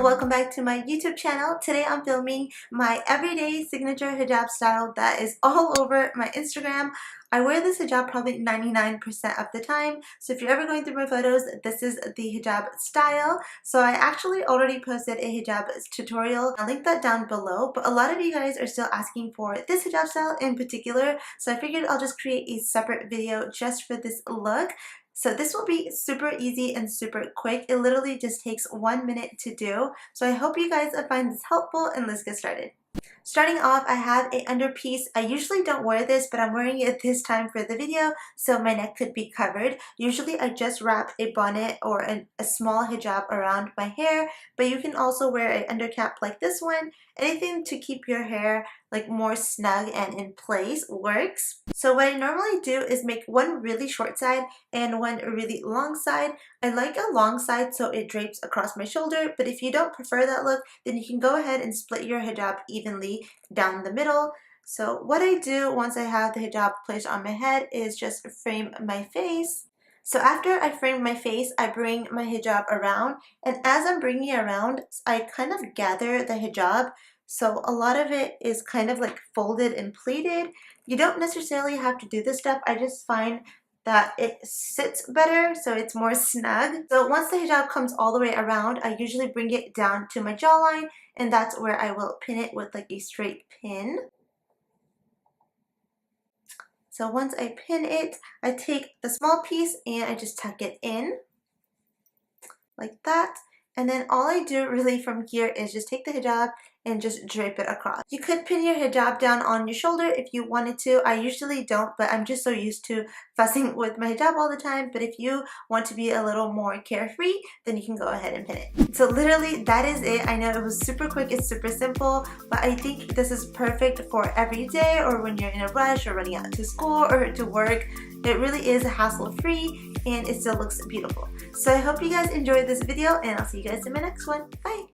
welcome back to my YouTube channel. Today I'm filming my everyday signature hijab style that is all over my Instagram. I wear this hijab probably 99% of the time, so if you're ever going through my photos, this is the hijab style. So I actually already posted a hijab tutorial. I'll link that down below, but a lot of you guys are still asking for this hijab style in particular, so I figured I'll just create a separate video just for this look. So this will be super easy and super quick. It literally just takes 1 minute to do. So I hope you guys find this helpful, and let's get started. Starting off, I have a underpiece. I usually don't wear this, but I'm wearing it this time for the video so my neck could be covered. Usually I just wrap a bonnet or a small hijab around my hair, but you can also wear an undercap like this one. Anything to keep your hair like more snug and in place works. So what I normally do is make one really short side and one really long side. I like a long side so it drapes across my shoulder, but if you don't prefer that look, then you can go ahead and split your hijab evenly down the middle. So what I do once I have the hijab placed on my head is just frame my face. So after I frame my face, I bring my hijab around, and as I'm bringing it around, I kind of gather the hijab. So a lot of it is kind of like folded and pleated. You don't necessarily have to do this step. I just find that it sits better, so it's more snug. So once the hijab comes all the way around, I usually bring it down to my jawline, and that's where I will pin it with like a straight pin. So once I pin it, I take the small piece and I just tuck it in like that. And then all I do really from here is just take the hijab and just drape it across. You could pin your hijab down on your shoulder if you wanted to. I usually don't, but I'm just so used to fussing with my hijab all the time. But if you want to be a little more carefree, then you can go ahead and pin it. So literally that is it. I know it was super quick, it's super simple, but I think this is perfect for every day or when you're in a rush or running out to school or to work. It really is hassle-free and it still looks beautiful. So I hope you guys enjoyed this video, and I'll see you guys in my next one. Bye!